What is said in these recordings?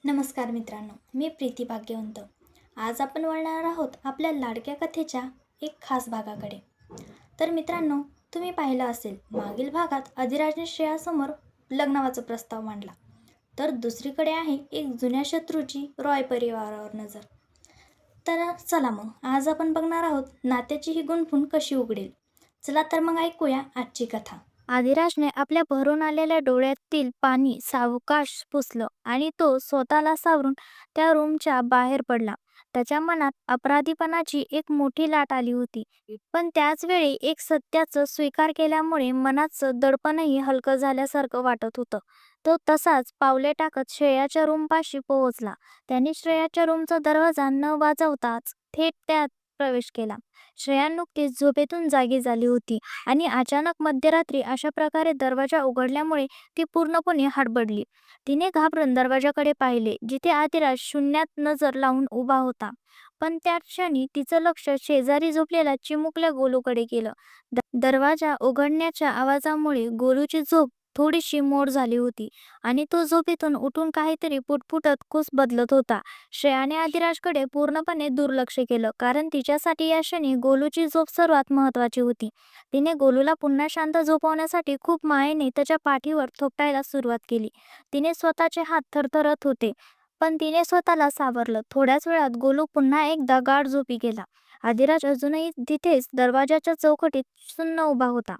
नमस्कार मित्रांनो, मी प्रीती भाग्यवंत. आज आपण वळणार आहोत आपल्या लाडक्या कथेच्या एक खास भागाकडे. तर मित्रांनो, तुम्ही पाहिलं असेल मागील भागात अधिराजने श्रेयासमोर लग्नाचा प्रस्ताव मांडला. तर दुसरीकडे आहे एक जुन्या शत्रूची रॉय परिवारावर नजर. तर चला मग आज आपण बघणार आहोत नात्याची ही गुणफून कशी उघडेल. चला तर मग ऐकूया आजची कथा. आदिराजने आपल्या भरून आलेल्या डोळ्यातील पाणी सावकाश पुसलं आणि तो स्वतःला सावरून त्या रूमच्या बाहेर पडला. त्याच्या मनात अपराधीपणाची एक मोठी लाट आली होती, पण त्याच वेळी एक सत्याचं स्वीकार केल्यामुळे मनाचं दडपणही हलकं झाल्यासारखं वाटत होतं. तो तसाच पावले टाकत श्रेयाच्या रूमपाशी पोहोचला. त्याने श्रेयाच्या रूमचा दरवाजा न वाजवताच थेट त्यात प्रवेश केला. श्रेया नुकतीच झोपेतून जागी झाली होती आणि अचानक मध्यरात्री अशा प्रकारे दरवाजा उघडल्यामुळे ती पूर्णपणे हडबडली. तिने घाबरून दरवाजाकडे पाहिले, जिथे आदिराज शून्यात नजर लावून उभा होता. पण त्याच क्षणी तिचं लक्ष शेजारी झोपलेल्या चिमुकल्या गोलूकडे गेलं. दरवाजा उघडण्याच्या आवाजामुळे गोलूची झोप थोडीशी मोड झाली होती आणि तो झोपेतून उठून काहीतरी पुटपुटत कुस बदलत होता. श्रेयाने आदिराजकडे पूर्णपणे दुर्लक्ष केलं, कारण तिच्यासाठी या क्षणी गोलूची झोप सर्वात महत्त्वाची होती. तिने गोलूला पुन्हा शांत झोपवण्यासाठी खूप मायेने त्याच्या पाठीवर थोपटायला सुरुवात केली. तिने स्वतःचे हात थरथरत होते, पण तिने स्वतःला सावरलं. थोड्याच वेळात गोलू पुन्हा एकदा गाढ झोपी गेला. आदिराज अजूनही तिथेच दरवाजाच्या चौकटीत सुन्न उभा होता.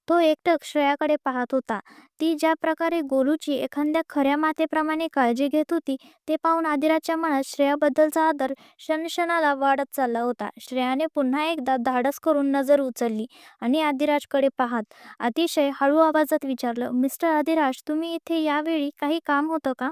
तो एकटक श्रेयाकडे पाहत होता. ती ज्या प्रकारे गोलूची एखाद्या खऱ्या मातेप्रमाणे काळजी घेत होती, ते पाहून आदिराजच्या मनात श्रेयाबद्दलचा आदर क्षणक्षणाला वाढत चालला होता. श्रेयाने पुन्हा एकदा धाडस करून नजर उचलली आणि आदिराजकडे पाहत अतिशय हळू आवाजात विचारलं, "मिस्टर आदिराज, तुम्ही इथे यावेळी काही काम होतं का?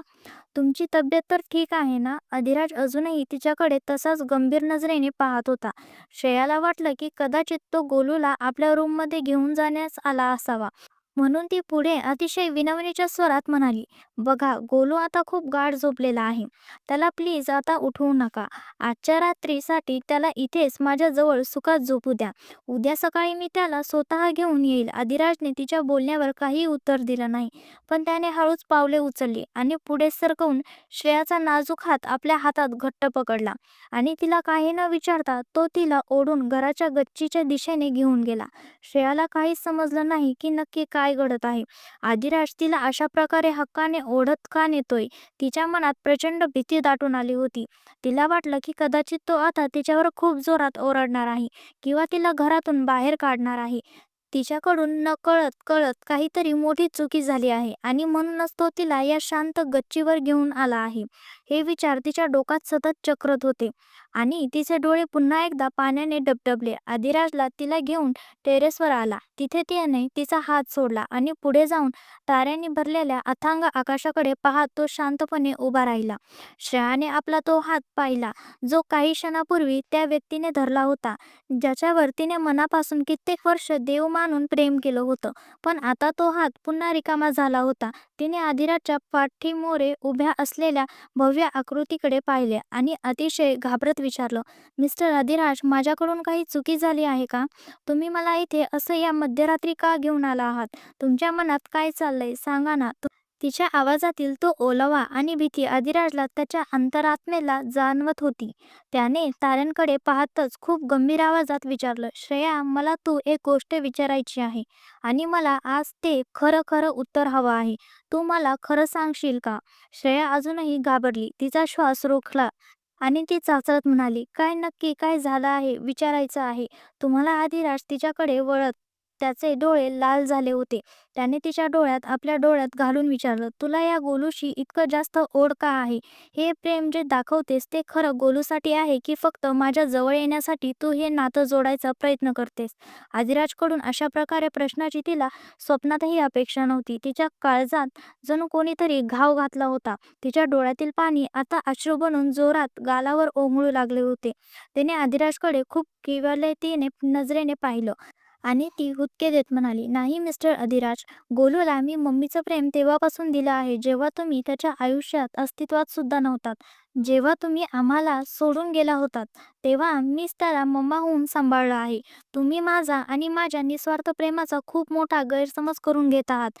तुमची तब्येत तर ठीक आहे ना?" अधिराज अजूनही तिच्याकडे तसाच गंभीर नजरेने पाहत होता. श्रेयाला वाटलं की कदाचित तो गोलूला आपल्या रूममध्ये घेऊन जाण्यास आला असावा. म्हणून ती पुढे अतिशय विनवणीच्या स्वरात म्हणाली, "बघा, गोलू आता खूप गाढ झोपलेला आहे. त्याला प्लीज आता उठवू नका. आजच्या रात्रीसाठी त्याला इथेच माझ्याजवळ सुखात झोपू द्या. उद्या सकाळी मी त्याला स्वतः घेऊन येईल." अधिराजने तिच्या बोलण्यावर काही उत्तर दिलं नाही, पण त्याने हळूच पावले उचलली आणि पुढे सरकवून श्रेयाचा नाजूक हात आपल्या हातात घट्ट पकडला आणि तिला काही न विचारता तो तिला ओढून घराच्या गच्चीच्या दिशेने घेऊन गेला. श्रेयाला काहीच समजलं नाही की नक्की काय घडत आहे. आदिराज तिला अशा प्रकारे हक्काने ओढत का नेतोय? तिच्या मनात प्रचंड भीती दाटून आली होती. तिला वाटलं की कदाचित तो आता तिच्यावर खूप जोरात ओरडणार आहे किंवा तिला घरातून बाहेर काढणार आहे. तिच्याकडून नकळत कळत काहीतरी मोठी चुकी झाली आहे आणि म्हणूनच तो तिला या शांत गच्चीवर घेऊन आला आहे. हे विचार तिच्या डोक्यात सतत चक्रत होते आणि तिचे डोळे पुन्हा एकदा पाण्याने डबडबले. अधिराजला तिला घेऊन टेरेसवर आला. तिथे त्याने तिचा हात सोडला आणि पुढे जाऊन ताऱ्यांनी भरलेल्या अथांग आकाशाकडे पाहत तो शांतपणे उभा राहिला. श्रेयाने आपला तो हात पाहिला, जो काही क्षणापूर्वी त्या व्यक्तीने धरला होता, ज्याच्यावर तिने मनापासून कित्येक वर्ष देव मानून प्रेम केलं होतं. पण आता तो हात पुन्हा रिकामा झाला होता. तिने अधिराजच्या पाठीमोरे उभ्या असलेल्या भव्य आकृतीकडे पाहिले आणि अतिशय घाबरत विचारलं, "मिस्टर अधिराज, माझ्याकडून काही चुकी झाली आहे का? तुम्ही मला इथे असं या मध्यरात्री का घेऊन आला आहात? तुमच्या मनात काय चाललंय सांगा ना." तिच्या आवाजातील तो ओलावा आणि भीती अधिराजला त्याच्या अंतरात्मेला जाणवत होती. त्याने ताऱ्यांकडे पाहतच खूप गंभीर आवाजात विचारलं, "श्रेया, मला तू एक गोष्ट विचारायची आहे आणि मला आज ते खरं खरं उत्तर हवं आहे. तू मला खरं सांगशील का?" श्रेया अजूनही घाबरली. तिचा श्वास रोखला आणि ती चाचत म्हणाली, "काय नक्की काय झालं आहे विचारायचं आहे." तुम्हाला अधिराज तिच्याकडे वळत त्याचे डोळे लाल झाले होते. त्याने तिच्या डोळ्यात आपल्या डोळ्यात घालून विचारलं, "तुला या गोलूशी इतकं जास्त ओढ का आहे? हे प्रेम जे दाखवतेस ते खरं गोलूसाठी आहे की फक्त माझ्या जवळ येण्यासाठी तू हे नातं जोडायचा प्रयत्न करतेस?" आदिराजकडून अशा प्रकारे प्रश्नाची तिला स्वप्नातही अपेक्षा नव्हती. तिच्या काळजात जणू कोणीतरी घाव घातला होता. तिच्या डोळ्यातील पाणी आता अश्रू बनून जोरात गालावर ओघळू लागले होते. तिने आदिराजकडे खूप किंवलतेने नजरेने पाहिलं आणि ती हुदके देत म्हणाली, "नाही मिस्टर अधिराज, गोलूला मी मम्मीचं प्रेम तेव्हापासून दिलं आहे जेव्हा तुम्ही त्याच्या आयुष्यात अस्तित्वात सुद्धा नव्हतात. जेव्हा तुम्ही आम्हाला सोडून गेला होतात, तेव्हा मीच त्याला मम्मा होऊन सांभाळलं आहे. तुम्ही माझा आणि माझ्या निस्वार्थ प्रेमाचा खूप मोठा गैरसमज करून घेत आहात.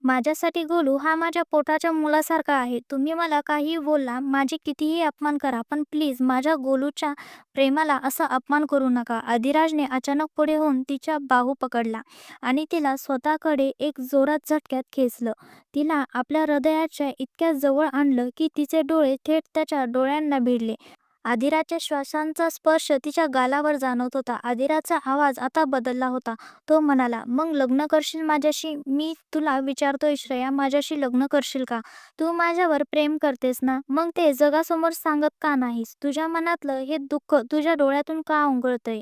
माझ्यासाठी गोलू हा माझ्या पोटाच्या मुलासारखा आहे. तुम्ही मला काहीही बोलला, माझे कितीही अपमान करा, पण प्लीज माझ्या गोलूच्या प्रेमाला असा अपमान करू नका. अधिराजने अचानक पुढे होऊन तिच्या बाहू पकडला आणि तिला स्वतःकडे एक जोरात झटक्यात खेचलं. तिला आपल्या हृदयाच्या इतक्या जवळ आणलं की तिचे डोळे थेट त्याच्या डोळ्यांना भिडले. अधिराजच्या श्वासांचा स्पर्श तिच्या गालावर जाणवत होता. अधिराजचा आवाज आता बदलला होता. तो म्हणाला, "मग लग्न करशील माझ्याशी? मी तुला विचारतोय श्रेया, माझ्याशी लग्न करशील का? तू माझ्यावर प्रेम करतेस ना? मग ते जगासमोर सांगत का नाहीस? तुझ्या मनातलं हे दुःख तुझ्या डोळ्यातून का उंगळतंय?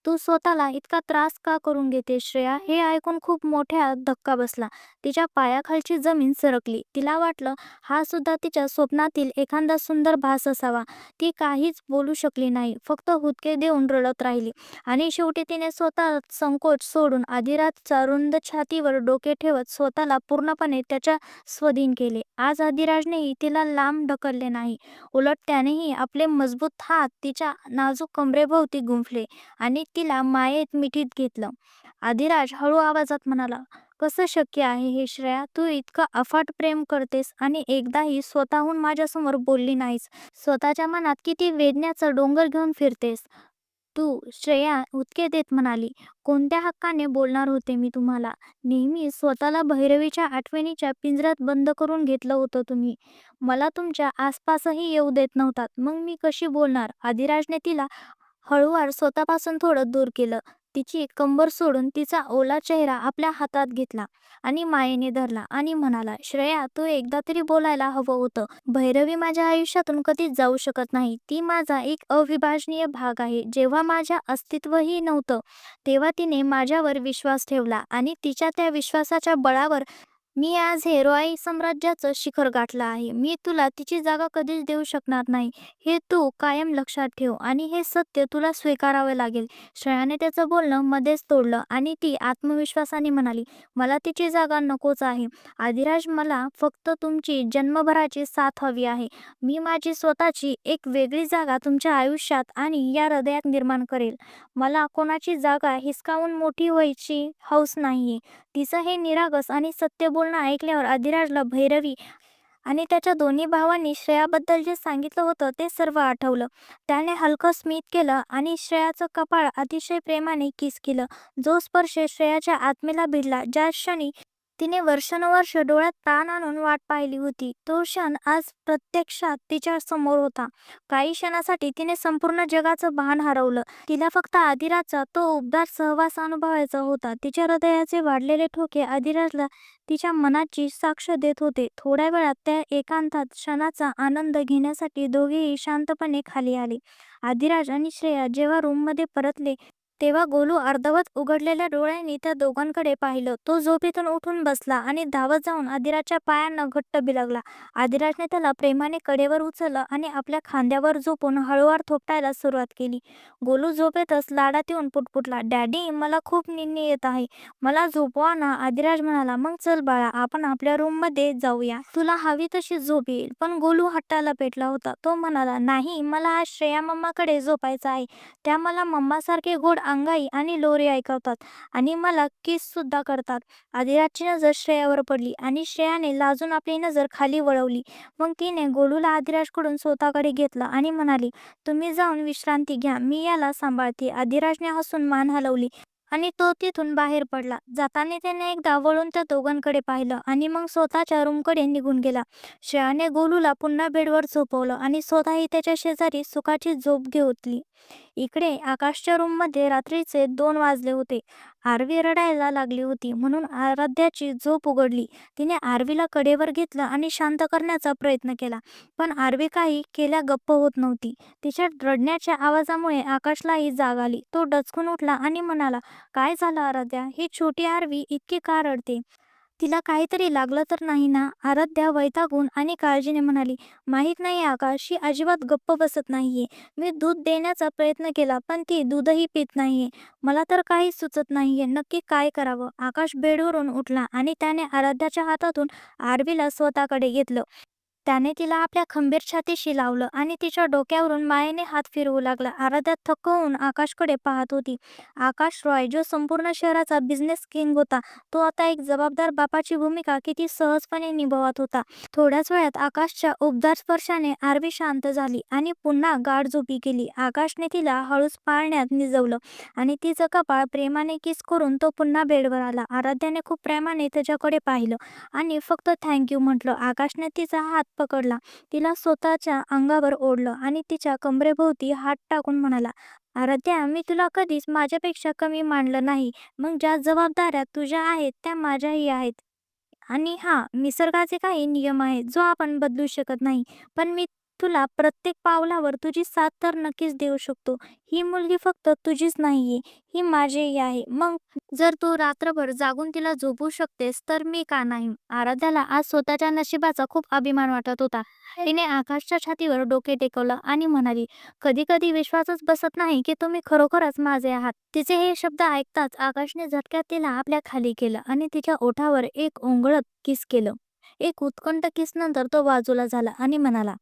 तू स्वतःला इतका त्रास का करून घेतेस श्रेया?" हे ऐकून खूप मोठा धक्का बसला. तिच्या पायाखालची जमीन सरकली. तिला वाटलं हा सुद्धा तिच्या स्वप्नातील एखादा सुंदर भास असावा. ती काहीच बोलू शकली नाही, फक्त हुदके देऊन रडत राहिली. आणि शेवटी तिने स्वतः संकोच सोडून अधिराजच्या रुंद छातीवर डोके ठेवत स्वतःला पूर्णपणे त्याच्या स्वाधीन केले. आज अधिराजनेही तिला लांब ढकलले नाही, उलट त्यानेही आपले मजबूत हात तिच्या नाजूक कमरेभोवती गुंफले आणि तिला मायेत मिठीत घेतलं. अधिराज हळू आवाजात म्हणाला, "कसं शक्य आहे हे श्रेया? तू इतकं अफाट प्रेम करतेस आणि एकदाही स्वतःहून माझ्यासमोर बोलली नाहीस. स्वतःच्या मनात किती वेदनेचा डोंगर घेऊन फिरतेस तू." श्रेया उतके देत म्हणाली, "कोणत्या हक्काने बोलणार होते मी तुम्हाला? नेहमी स्वतःला भैरवीच्या आठवणीच्या पिंजऱ्यात बंद करून घेतलं होतं तुम्ही. मला तुमच्या आसपासही येऊ देत नव्हतात. मग मी कशी बोलणार?" अधिराजने तिला हळूवार स्वतःपासून थोडं दूर केलं. तिची कंबर सोडून तिचा ओला चेहरा आपल्या हातात घेतला आणि मायेने धरला आणि म्हणाला, "श्रेया, तू एकदा तरी बोलायला हवं होतं. भैरवी माझ्या आयुष्यातून कधीच जाऊ शकत नाही. ती माझा एक अविभाजनीय भाग आहे. जेव्हा माझ्या अस्तित्वही नव्हतं, तेव्हा तिने माझ्यावर विश्वास ठेवला आणि तिच्या त्या विश्वासाच्या बळावर मी आज हे रॉय साम्राज्याचं शिखर गाठलं आहे. मी तुला तिची जागा कधीच देऊ शकणार नाही. हे तू कायम लक्षात ठेव आणि हे सत्य तुला स्वीकारावे लागेल." श्रेयाने त्याचं बोलणं मध्येच तोडलं आणि ती आत्मविश्वासाने म्हणाली, "मला तिची जागा नकोच आहे. अधिराज, मला फक्त तुमची जन्मभराची साथ हवी आहे. मी माझी स्वतःची एक वेगळी जागा तुमच्या आयुष्यात आणि या हृदयात निर्माण करेल. मला कोणाची जागा हिसकावून मोठी व्हायची हौस नाहीये." तिचं हे निरागस आणि सत्य बोलणं ऐकल्यावर अधिराजला भैरवी आणि त्याच्या दोन्ही भावांनी श्रेयाबद्दल जे सांगितलं होतं ते सर्व आठवलं. त्याने हलकं स्मित केलं आणि श्रेयाचं कपाळ अतिशय प्रेमाने किस केलं. जो स्पर्श श्रेयाच्या आत्मेला भिडला, ज्या क्षणी तिने वर्षानुवर्ष डोळ्यात प्राण आणून वाट पाहिली होती, तो क्षण आज प्रत्यक्षात तिच्या समोर होता. काही क्षणासाठी तिने संपूर्ण जगाचं भान हरवलं. तिला फक्त अधिराजचा तो उबदार सहवास अनुभवायचा होता. तिच्या हृदयाचे वाढलेले ठोके अधिराजला तिच्या मनाची साक्ष देत होते. थोड्या वेळात त्या एकांतात क्षणाचा आनंद घेण्यासाठी दोघेही शांतपणे खाली आले. अधिराज आणि श्रेया जेव्हा रूममध्ये परतले, तेव्हा गोलू अर्धवट उघडलेल्या डोळ्यांनी त्या दोघांकडे पाहिलं. तो झोपेतून उठून बसला आणि धावत जाऊन अधिराजच्या पायांना घट्ट बिलगला. अधिराजने त्याला प्रेमाने कडेवर उचललं आणि आपल्या खांद्यावर झोपून हळूवार थोपटायला सुरुवात केली. गोलू झोपेतच लाडात येऊन पुटपुटला, "डॅडी, मला खूप निन्नी येत आहे. मला झोपवा ना." अधिराज म्हणाला, "मग चल बाळा, आपण आपल्या रूममध्ये जाऊया. तुला हवी तशी झोप येईल." पण गोलू हट्टाला पेटला होता. तो म्हणाला, "नाही, मला आज श्रेया मम्माकडे झोपायचं आहे. त्या मला मम्मासारखे गोड अंगाई आणि लोरी ऐकवतात आणि मला किस सुद्धा करतात." अधिराजची नजर श्रेयावर पडली आणि श्रेयाने लाजून आपली नजर खाली वळवली. मग तिने गोलूला अधिराजकडून स्वतःकडे घेतलं आणि म्हणाली, "तुम्ही जाऊन विश्रांती घ्या, मी याला सांभाळते." अधिराजने हसून मान हलवली आणि तो तिथून बाहेर पडला. जाताना त्याने एकदा वळून त्या दोघांकडे पाहिलं आणि मग स्वतःच्या रूमकडे निघून गेला. श्रेयाने गोलूला पुन्हा बेडवर झोपवलं आणि स्वतःही त्याच्या शेजारी सुखाची झोप घेतली. इकडे आकाशच्या रूममध्ये रात्रीचे 2 वाजले होते. आरवी रडायला लागली होती म्हणून आराध्याची झोप उघडली. तिने आरवीला कडेवर घेतलं आणि शांत करण्याचा प्रयत्न केला, पण आरवी काही केल्या गप्प होत नव्हती. तिच्या रडण्याच्या आवाजामुळे आकाशलाही जाग आली. तो डचकून उठला आणि म्हणाला, "काय झालं आराध्या? ही छोटी आरवी इतकी का रडते? तिला काहीतरी लागलं तर नाही ना?" आराध्या वैतागून आणि काळजीने म्हणाली, "माहीत नाही आकाश, ही अजिबात गप्प बसत नाहीये. मी दूध देण्याचा प्रयत्न केला, पण ती दूधही पित नाहीये. मला तर काही सुचत नाहीये, नक्की काय करावं?" आकाश बेडवरून उठला आणि त्याने आराध्याच्या हातातून आरवीला स्वतःकडे घेतलं. त्याने तिला आपल्या खंबीर छातीशी लावलं आणि तिच्या डोक्यावरून मायेने हात फिरवू लागला. आराध्या थक्क होऊन आकाशकडे पाहत होती. आकाश रॉय, जो संपूर्ण शहराचा बिझनेस किंग होता, तो आता एक जबाबदार बापाची भूमिका किती सहजपणे निभावत होता. थोड्याच वेळात आकाशच्या उबदार स्पर्शाने आरवी शांत झाली आणि पुन्हा गाढ झोपी गेली. आकाशने तिला हळूच पाळण्यात निजवलं आणि तिचं कपाळ प्रेमाने किस करून तो पुन्हा बेडवर आला. आराध्याने खूप प्रेमाने त्याच्याकडे पाहिलं आणि फक्त थँक यू म्हटलं. आकाशने तिचा हात पकडला, तिला स्वतःच्या अंगावर ओढलं आणि तिच्या कमरेभोवती हात टाकून म्हणाला, आराध्या, मी तुला कधीच माझ्यापेक्षा कमी मानलं नाही. मग ज्या जबाबदाऱ्या तुझ्या आहेत त्या माझ्याही आहेत. आणि हां, निसर्गाचे काही नियम आहेत जो आपण बदलू शकत नाही. पण मी तुला प्रत्येक पावलावर तुझी साथ तर नक्कीच देऊ शकतो. ही मुलगी फक्त तुझीच नाहीये, ही माझीही आहे. मग जर तू रात्रभर जागून तिला झोपवू शकतेस, तर मी का नाही? आराध्याला आज स्वतःच्या नशिबाचा खूप अभिमान वाटत होता. तिने आकाशच्या छातीवर डोके टेकवलं आणि म्हणाली, कधी कधी विश्वासच बसत नाही की तुम्ही खरोखरच माझे आहात. तिचे हे शब्द ऐकताच आकाशने झटक्यात तिला आपल्या खाली केलं आणि तिच्या ओठावर एक ओंगळत किस केलं. एक उत्कंठ किस नंतर तो बाजूला झाला आणि म्हणाला,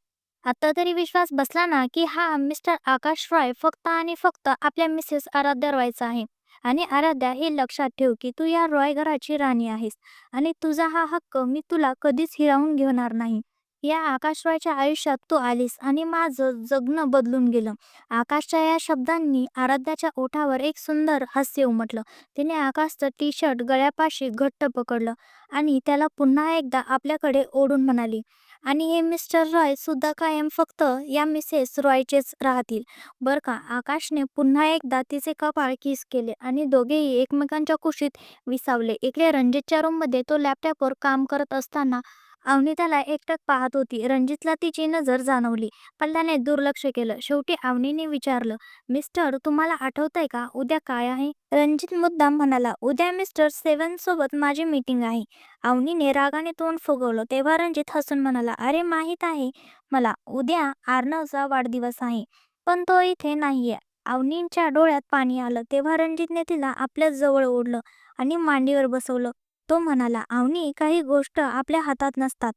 आता तरी विश्वास बसला ना की हा मिस्टर आकाश रॉय फक्त आणि फक्त आपल्या मिसेस आराध्या रॉयचा आहे. आणि आराध्या, हे लक्षात ठेव की तू या रॉय घराची राणी आहेस आणि तुझा हा हक्क मी तुला कधीच हिरावून घेणार नाही. या आकाश रॉयच्या आयुष्यात तू आलीस आणि माझं जगणं बदलून गेलं. आकाशच्या या शब्दांनी आराध्याच्या ओठावर एक सुंदर हास्य उमटलं. तिने आकाशचं टी शर्ट गळ्यापाशी घट्ट पकडलं आणि त्याला पुन्हा एकदा आपल्याकडे ओढून म्हणाली, आणि हे मिस्टर रॉय सुद्धा कायम फक्त या मिसेस रॉयचेच राहतील, बरं का? आकाशने पुन्हा एकदा तिचे कपाळ किस केले आणि दोघेही एकमेकांच्या कुशीत विसावले. इकडे रणजितच्या रूममध्ये तो लॅपटॉपवर काम करत असताना अवनी त्याला एकटक पाहत होती. रणजितला तिची नजर जाणवली, पण त्याने दुर्लक्ष केलं. शेवटी अवनीने विचारलं, मिस्टर, तुम्हाला आठवतंय का उद्या काय आहे? रणजित मुद्दाम म्हणाला, उद्या मिस्टर 7 सोबत माझी मीटिंग आहे. अवनीने रागाने तोंड फुगवलं. तेव्हा रणजित हसून म्हणाला, अरे माहित आहे मला, उद्या आर्नवचा वाढदिवस आहे, पण तो इथे नाहीये. अवनींच्या डोळ्यात पाणी आलं. तेव्हा रणजितने तिला आपल्या जवळ ओढलं आणि मांडीवर बसवलं. तो म्हणाला, अवनी, काही गोष्ट आपल्या हातात नसतात,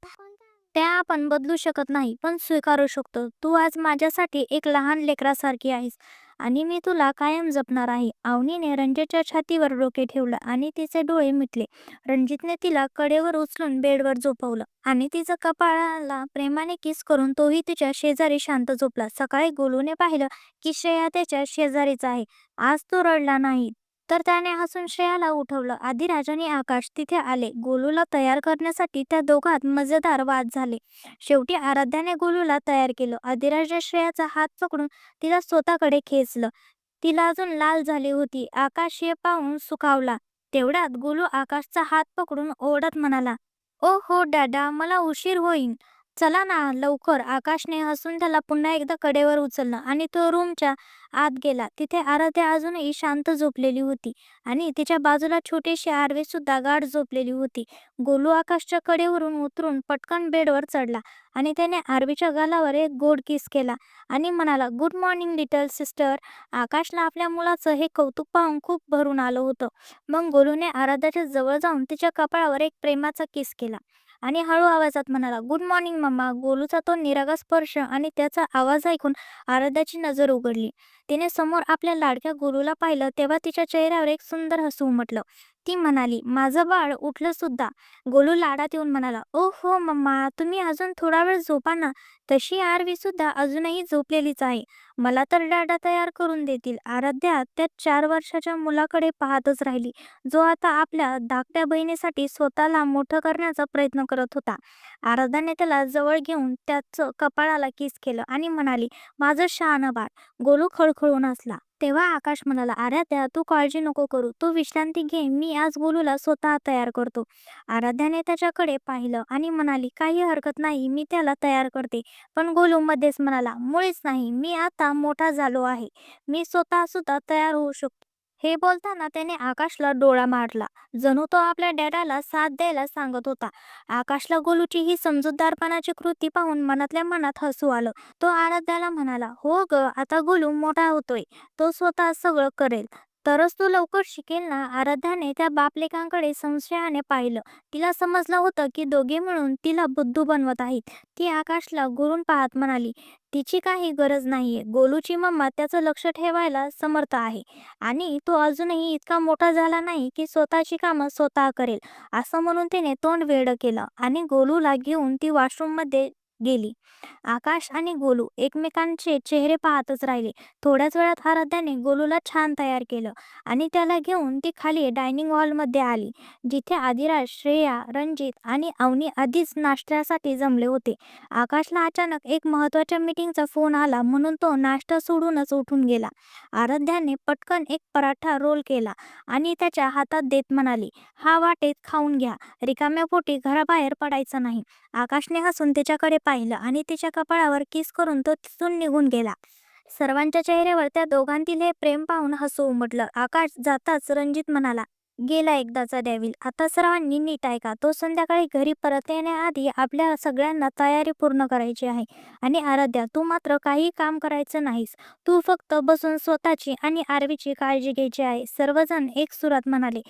त्या आपण बदलू शकत नाही, पण स्वीकारू शकतो. तू आज माझ्यासाठी एक लहान लेकरासारखी आहेस आणि मी तुला कायम जपणार आहे. अवनीने रणजितच्या छातीवर डोके ठेवलं आणि तिचे डोळे मिटले. रणजितने तिला कडेवर उचलून बेडवर झोपवलं आणि तिचं कपाळाला प्रेमाने किस करून तोही तिच्या शेजारी शांत झोपला. सकाळी गोलूने पाहिलं की श्रेया त्याच्या शेजारीच आहे. आज तो रडला नाही, तर त्याने हसून श्रेयाला उठवलं. आधिराज आणि आकाश तिथे आले. गोलूला तयार करण्यासाठी त्या दोघात मजेदार वाद झाले. शेवटी आराध्याने गोलूला तयार केलं. आधिराजने श्रेयाचा हात पकडून तिला स्वतःकडे खेचलं. तिला अजून लाल झाली होती. आकाश हे पाहून सुखावला. तेवढ्यात गोलू आकाशचा हात पकडून ओरडत म्हणाला, ओ हो डॅडा, मला उशीर होईल, चला ना लवकर. आकाशने हसून त्याला पुन्हा एकदा कडेवर उचललं आणि तो रूमच्या आत गेला. तिथे आराध्या अजूनही शांत झोपलेली होती आणि तिच्या बाजूला छोटीशी आरवी सुद्धा गाढ झोपलेली होती. गोलू आकाशच्या कडेवरून उतरून पटकन बेडवर चढला आणि त्याने आरवीच्या गालावर एक गोड किस केला आणि म्हणाला, गुड मॉर्निंग लिटल सिस्टर. आकाशला आपल्या मुलाचं हे कौतुक पाहून खूप भरून आलं होतं. मग गोलूने आराध्याच्या जवळ जाऊन तिच्या कपाळावर एक प्रेमाचा किस केला आणि हळू आवाजात म्हणाला, गुड मॉर्निंग मम्मा. गोलूचा तो निरागस स्पर्श आणि त्याचा आवाज ऐकून आराध्याची नजर उघडली. तिने समोर आपल्या लाडक्या गोलूला पाहिलं तेव्हा तिच्या चेहऱ्यावर एक सुंदर हसू उमटलं. ती म्हणाली, माझं बाळ उठलं सुद्धा. गोलू लाडात येऊन म्हणाला, ओ हो मम्मा, तुम्ही अजून थोडा वेळ झोपा ना. तशी आरवी सुद्धा अजूनही झोपलेलीच आहे. मला तर डॅडा तयार करून देतील. आराध्या त्या 4 वर्षाच्या मुलाकडे पाहतच राहिली, जो आता आपल्या धाकट्या बहिणीसाठी स्वतःला मोठं करण्याचा प्रयत्न करत होता. आराध्याने त्याला जवळ घेऊन त्याचं कपाळाला किस केलं आणि म्हणाली, माझं शहाणं बाळ. गोलू खळखळून हसला. तेव्हा आकाश म्हणाला, आराध्या, तू काळजी नको करू, तू विश्रांती घे, मी आज गोलूला स्वतः तयार करतो. आराध्याने त्याच्याकडे पाहिलं आणि म्हणाली, काही हरकत नाही, मी त्याला तयार करते. पण गोलू मध्येच म्हणाला, मुळीच नाही, मी आता मोठा झालो आहे, मी स्वतः सुद्धा तयार होऊ शकतो. हे बोलताना त्याने आकाशला डोळा मारला, जणू तो आपल्या डॅडाला साथ द्यायला सांगत होता. आकाशला गोलूची ही समजूतदारपणाची कृती पाहून मनातल्या मनात हसू आलं. तो आराध्याला म्हणाला, हो ग, आता गोलू मोठा होतोय, तो स्वतः सगळं करेल. तरच तू लवकर शिकेल ना. आराध्याने त्या बापलेकांकडे संशयाने पाहिलं. तिला समजलं होतं की दोघे मिळून तिला बुद्धू बनवत आहेत. ती आकाशला घुरून पाहत म्हणाली, तिची काही गरज नाहीये. गोलूची मम्मा त्याचं लक्ष ठेवायला समर्थ आहे आणि तो अजूनही इतका मोठा झाला नाही की स्वतःची कामं स्वतः करेल. असं म्हणून तिने तोंड वेडं केलं आणि गोलूला घेऊन ती वॉशरूममध्ये गेली. आकाश आणि गोलू एकमेकांचे चेहरे पाहतच राहिले. थोड्याच वेळात आराध्याने गोलूला छान तयार केलं आणि त्याला घेऊन ती खाली डायनिंग हॉलमध्ये आली, जिथे आदिराज, श्रेया, रणजित आणि अवनी आधीच नाश्त्यासाठी जमले होते. आकाशला अचानक एक महत्त्वाच्या मीटिंगचा फोन आला म्हणून तो नाश्ता सोडूनच उठून गेला. आराध्याने पटकन एक पराठा रोल केला आणि त्याच्या हातात देत म्हणाली, हा वाटेत खाऊन घ्या, रिकाम्या पोटी घराबाहेर पडायचं नाही. आकाशने हसून तिच्याकडे पाहिलं आणि तिच्या कपाळावर किस करून तो तिथून निघून गेला. सर्वांच्या चेहऱ्यावर त्या दोघांतील हे प्रेम पाहून हसू उमटलं. आकाश जाताच रणजित म्हणाला, गेला एकदाचा डेव्हिल. आता सर्वांनी नीट ऐका. तो संध्याकाळी घरी परत येण्याआधी आपल्या सगळ्यांना तयारी पूर्ण करायची आहे. आणि आराध्या, तू मात्र काही काम करायचं नाहीस. तू फक्त बसून स्वतःची आणि आरवीची काळजी घ्यायची आहे. सर्वजण एक सुरात म्हणाले,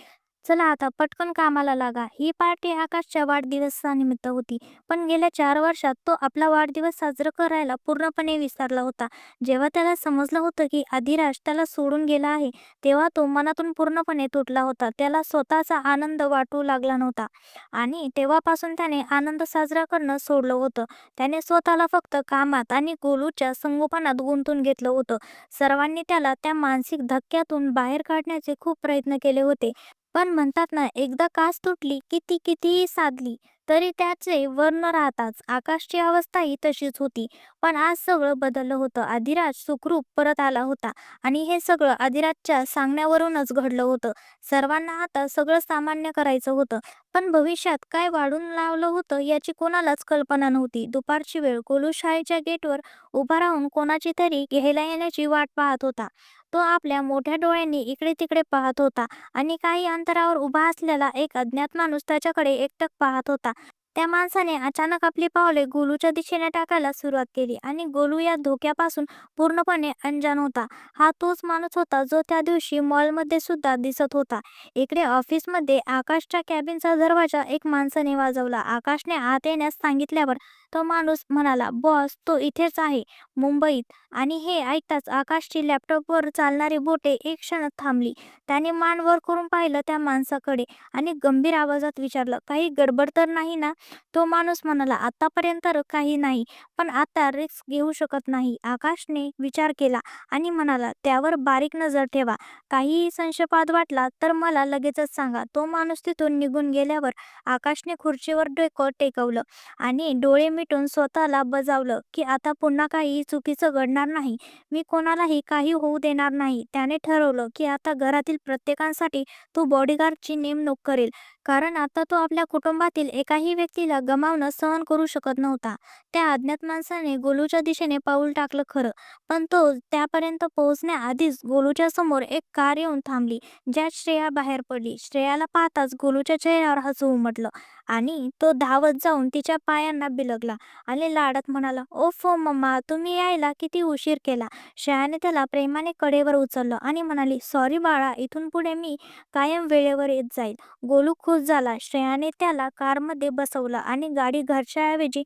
चला आता पटकन कामाला लागा. ही पार्टी आकाशच्या वाढदिवसानिमित्त होती, पण गेल्या 4 वर्षात तो आपला वाढदिवस साजरा करायला पूर्णपणे विसरला होता. जेव्हा त्याला समजलं होतं की आदिराज त्याला सोडून गेला आहे, तेव्हा तो मनातून पूर्णपणे तुटला होता. त्याला स्वतःचा आनंद वाटू लागला नव्हता आणि तेव्हापासून त्याने आनंद साजरा करणं सोडलं होतं. त्याने स्वतःला फक्त कामात आणि गोलूच्या संगोपनात गुंतून घेतलं होतं. सर्वांनी त्याला त्या मानसिक धक्क्यातून बाहेर काढण्याचे खूप प्रयत्न केले होते. पण म्हणतात ना, एकदा कास तुटली की ती कितीही साधली तरी त्याचे वर्ण राहताच. आकाशची अवस्थाही तशीच होती. पण आज सगळं बदललं होतं. आदिराज सुखरूप परत आला होता आणि हे सगळं आदिराजच्या सांगण्यावरूनच घडलं होतं. सर्वांना आता सगळं सामान्य करायचं होतं. पण भविष्यात काय वाढून लावलं होतं याची कोणालाच कल्पना नव्हती. दुपारची वेळ. गोलू शाळेच्या गेटवर उभा राहून कोणाची तरी घ्यायला येण्याची वाट पाहत होता. तो आपल्या मोठ्या डोळ्यांनी इकडे तिकडे पाहत होता आणि काही अंतरावर उभा असलेला एक अज्ञात माणूस त्याच्याकडे एकटक पाहत होता. त्या माणसाने अचानक आपली पावले गोलूच्या दिशेने टाकायला सुरुवात केली आणि गोलू या धोक्यापासून पूर्णपणे अनजाण होता. हा तोच माणूस होता जो त्या दिवशी मॉलमध्ये सुद्धा दिसत होता. इकडे ऑफिसमध्ये आकाशच्या कॅबिनचा दरवाजा एक माणसाने वाजवला. आकाशने आत येण्यास सांगितल्यावर तो माणूस म्हणाला, बॉस, तो इथेच आहे, मुंबईत. आणि हे ऐकताच आकाशची लॅपटॉपवर चालणारी बोटे एक क्षण थांबली. त्याने मान वर करून पाहिलं त्या माणसाकडे आणि गंभीर आवाजात विचारलं, काही गडबड तर नाही ना? तो माणूस म्हणाला, आतापर्यंत तर काही नाही, पण आता रिस्क घेऊ शकत नाही. आकाशने विचार केला आणि म्हणाला, त्यावर बारीक नजर ठेवा. काहीही संशयास्पद वाटला तर मला लगेचच सांगा. तो माणूस तिथून निघून गेल्यावर आकाशने खुर्चीवर डोकं टेकवलं आणि डोळे मिटून स्वतःला बजावलं की आता पुन्हा काही चुकीचं घडणार नाही. मी कोणालाही काही होऊ देणार नाही. त्याने ठरवलं की आता घरातील प्रत्येकासाठी तो बॉडीगार्डची नेमणूक करेल, कारण आता तो आपल्या कुटुंबातील एकाही व्यक्तीला गमावणं सहन करू शकत नव्हता. त्या अज्ञात माणसाने गोलूच्या दिशेने पाऊल टाकलं खरं, पण तो त्यापर्यंत पोहोचण्याआधीच गोलूच्या समोर एक कार येऊन थांबली, ज्यात श्रेया बाहेर पडली. श्रेयाला पाहताच गोलूच्या चेहऱ्यावर हसू उमटलं आणि तो धावत जाऊन तिच्या पायांना बिलगला आणि लाडात म्हणाला, ओफो मम्मा, तुम्ही यायला किती उशीर केला. श्रेयाने त्याला प्रेमाने कडेवर उचललं आणि म्हणाली, सॉरी बाळा, इथून पुढे मी कायम वेळेवर येत जाईल. गोलू खुश झाला. श्रेयाने त्याला कारमध्ये बसवलं आणि गाडी घरच्याऐवजी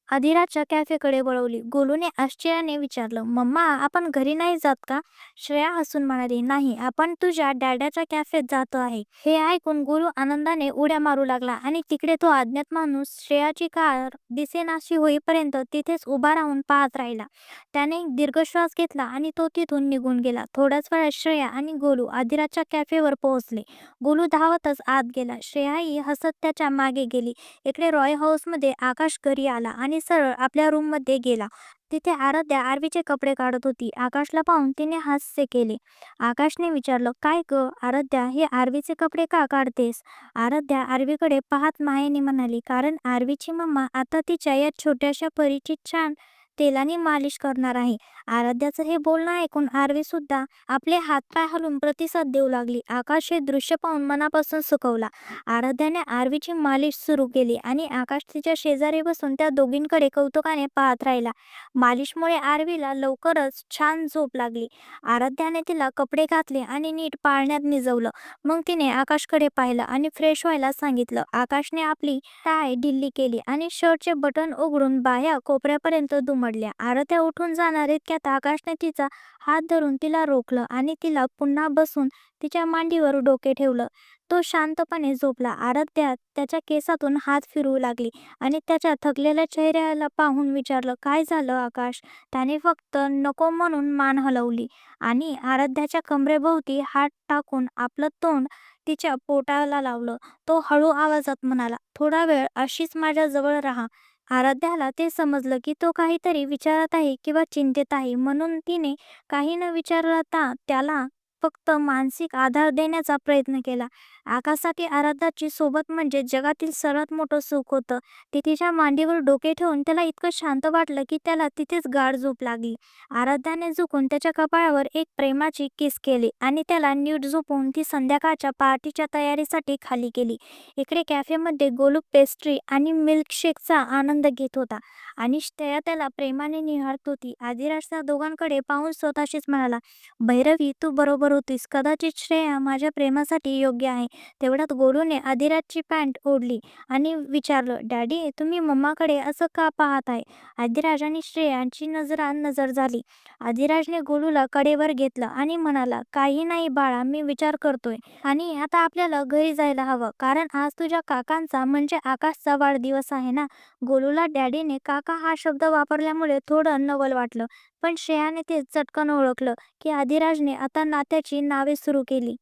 आदिराजच्या कॅफेकडे वळवली. गोलूने आश्चर्याने विचारलं, मम्मा, आपण घरी नाही जात का? श्रेया हसून म्हणाली, नाही, आपण तुझ्या डॅडाच्या कॅफेत जातो आहे. हे ऐकून गोलू आनंदाने उड्या मारू लागला आणि तिकडे तो अज्ञात माणूस श्रेयाची कार दिसेनाशी होईपर्यंत तिथेच उभा राहून पाहत राहिला. त्याने एक दीर्घ श्वास घेतला आणि तो तिथून निघून गेला. थोड्याच वेळात श्रेया आणि गोलू आदिराजच्या कॅफेवर पोहोचले. गोलू धावतच आत गेला. श्रेयाही हसत त्याच्या मागे गेली. इकडे रॉय हाऊसमध्ये आकाश घरी आला आणि सरळ आपल्या रूममध्ये गेला. तिथे आराध्या आरवीचे कपडे काढत होती. आकाशला पाहून तिने हास्य केले. आकाशने विचारलं, काय ग आराध्या, हे आरवीचे कपडे का काढतेस? आराध्या आरवीकडे पाहत मायेने म्हणाली, कारण आरवीची मम्मा आता तिच्या या छोट्याशा परीची छान तेलाने मालिश करणार आहे. आराध्याचं हे बोलणं ऐकून आरवी सुद्धा आपले हातपाय हलवून प्रतिसाद देऊ लागली. आकाश हे दृश्य पाहून मनापासून सुखवला. आराध्याने आरवीची मालिश सुरू केली आणि आकाश तिच्या शेजारी बसून त्या दोघींकडे कौतुकाने पाहत राहिला. मालिशमुळे आरवीला लवकरच छान झोप लागली. आराध्याने तिला कपडे घातले आणि नीट पाळण्यात निजवलं. मग तिने आकाशकडे पाहिलं आणि फ्रेश व्हायला सांगितलं. आकाशने आपली टाय ढिल्ली केली आणि शर्टचे बटन उघडून बाह्या कोपऱ्यापर्यंत दुमडल्या. आराध्या उठून जाणार इतक्यात आकाशने तिचा हात धरून तिला रोखलं आणि तिला पुन्हा बसून तिच्या मांडीवर डोके ठेवलं. तो शांतपणे झोपला. आराध्या त्याच्या केसातून हात फिरवू लागली आणि त्याच्या थकलेल्या चेहऱ्याला पाहून विचारलं, काय झालं आकाश? त्याने फक्त नको म्हणून मान हलवली आणि आराध्याच्या कमरेभोवती हात टाकून आपलं तोंड तिच्या पोटाला लावलं. तो हळू आवाजात म्हणाला, थोडा वेळ अशीच माझ्या जवळ राहा. आराध्याला ते समजलं की तो काहीतरी विचारत आहे किंवा चिंतेत आहे, म्हणून तिने काही न विचारता त्याला फक्त मानसिक आधार देण्याचा प्रयत्न केला. आकाशासाठी आराध्याची सोबत म्हणजे जगातील सर्वात मोठं सुख होतं. ती तिच्या मांडीवर डोके ठेवून त्याला इतकं शांत वाटलं की त्याला तिथेच गाढ झोप लागली. आराध्याने झुकून त्याच्या कपाळावर एक प्रेमाची किस केली आणि त्याला नीट झोपून ती संध्याकाळच्या पार्टीच्या तयारीसाठी खाली गेली. इकडे कॅफेमध्ये गोलू पेस्ट्री आणि मिल्कशेकचा आनंद घेत होता आणि श्रेया त्याला प्रेमाने निहाळत होती. आदिराज त्या दोघांकडे पाहून स्वतःशीच म्हणाला, भैरवी तू बरोबर होतीस. कदाचित श्रेया माझ्या प्रेमासाठी योग्य आहे. तेवढ्यात गोलूने आदिराजची पॅन्ट ओढली आणि विचारलं, डॅडी तुम्ही मम्माकडे असं का पाहत आहे? आदिराज आणि श्रेयांची नजर झाली. आदिराजने गोलूला कडेवर घेतलं आणि म्हणाला, काही नाही बाळा, मी विचार करतोय आणि आता आपल्याला घरी जायला हवं, कारण आज तुझ्या काकांचा म्हणजे आकाशचा वाढदिवस आहे ना. गोलूला डॅडीने काका हा शब्द वापरल्यामुळे थोडं नवल वाटलं, पण श्रेयाने ते चटकन ओळखलं की आदिराजने आता नात्याची नावे सुरू केली.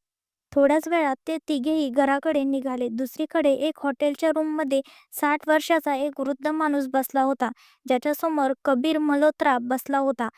थोड्याच वेळात ते तिघेही घराकडे निघाले. दुसरीकडे एक हॉटेलच्या रूममध्ये 60 वर्षाचा एक वृद्ध माणूस बसला होता, ज्याच्यासमोर कबीर मल्होत्रा बसला होता.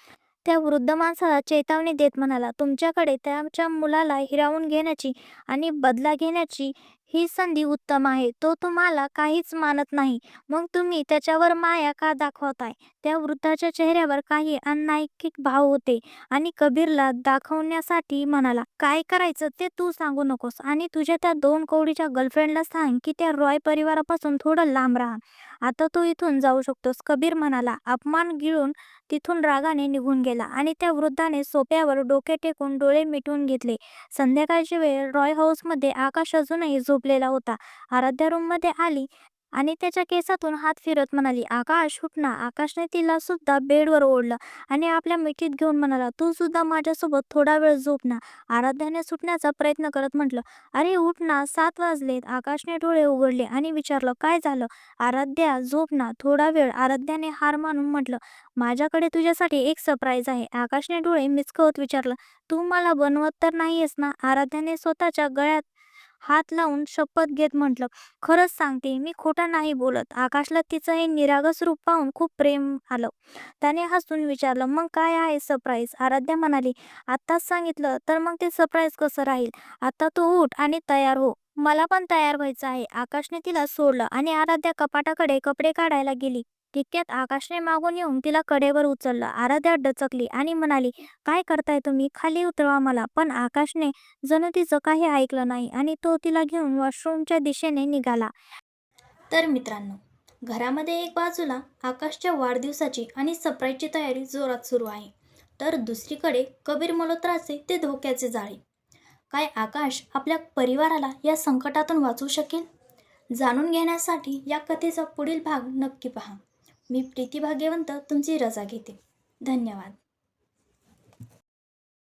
त्या वृद्ध माणसाला चेतावणी देत म्हणाला, तुमच्याकडे त्याच्या मुलाला हिरावून घेण्याची आणि बदला घेण्याची ही संधी उत्तम आहे. तो तुम्हाला काहीच मानत नाही, मग तुम्ही त्याच्यावर माया का दाखवताय? त्या वृद्धाच्या चेहऱ्यावर काही अनैतिक भाव होते आणि कबीरला दाखवण्यासाठी म्हणाला, काय करायचं ते तू सांगू नकोस आणि तुझ्या त्या 2 कवडीच्या गर्लफ्रेंडला सांग की त्या रॉय परिवारापासून थोडं लांब राहा. आता तू इथून जाऊ शकतोस. कबीर म्हणाला. अपमान गिळून तिथून रागाने निघून गेला आणि त्या वृद्धाने सोफ्यावर डोके टेकून डोळे मिटून घेतले. संध्याकाळची वेळ. रॉय हाऊसमध्ये आकाश अजूनही झोपलेला होता. आराध्या रूममध्ये आली आणि त्याच्या केसातून हात फिरत म्हणाली, आकाश उठ ना. आकाशने तिला सुद्धा बेडवर ओढलं आणि आपल्या मिठीत घेऊन म्हणाला, तू सुद्धा माझ्यासोबत थोडा वेळ झोप ना. आराध्याने सुटण्याचा प्रयत्न करत म्हटलं, अरे उठ ना, 7 वाजलेत. आकाशने डोळे उघडले आणि विचारलं, काय झालं? आराध्या झोप ना थोडा वेळ. आराध्याने हार मानून म्हटलं, माझ्याकडे तुझ्यासाठी एक सरप्राईज आहे. आकाशने डोळे मिचकवत विचारलं, तू मला बनवत तर नाहीयेस ना? आराध्याने स्वतःच्या गळ्यात हात लावून शपथ घेत म्हटलं, खरंच सांगते, मी खोटं नाही बोलत. आकाशला तिचं हे निरागस रूप पाहून खूप प्रेम आलं. त्याने हसून विचारलं, मग काय आहे सरप्राईज? आराध्या म्हणाली, आत्ताच सांगितलं तर मग ते सरप्राईज कसं राहील? आता तू उठ आणि तयार हो. मला पण तयार व्हायचं आहे. आकाशने तिला सोडलं आणि आराध्या कपाटाकडे कपडे काढायला गेली. तितक्यात आकाशने मागून येऊन तिला कडेवर उचललं. आराध्या डचकली आणि म्हणाली, काय करताय तुम्ही? खाली उतरवा मला. पण आकाशने जणू तिचं काही ऐकलं नाही आणि तो तिला घेऊन वॉशरूमच्या दिशेने निघाला. तर मित्रांनो, घरामध्ये एक बाजूला आकाशच्या वाढदिवसाची आणि सरप्राईजची तयारी जोरात सुरू आहे, तर दुसरीकडे कबीर मल्होत्राचे ते धोक्याचे जाळे. काय आकाश आपल्या परिवाराला या संकटातून वाचवू शकेल? जाणून घेण्यासाठी या कथेचा पुढील भाग नक्की पहा. मी प्रीती भाग्यवंत तुमची रजा घेते. धन्यवाद.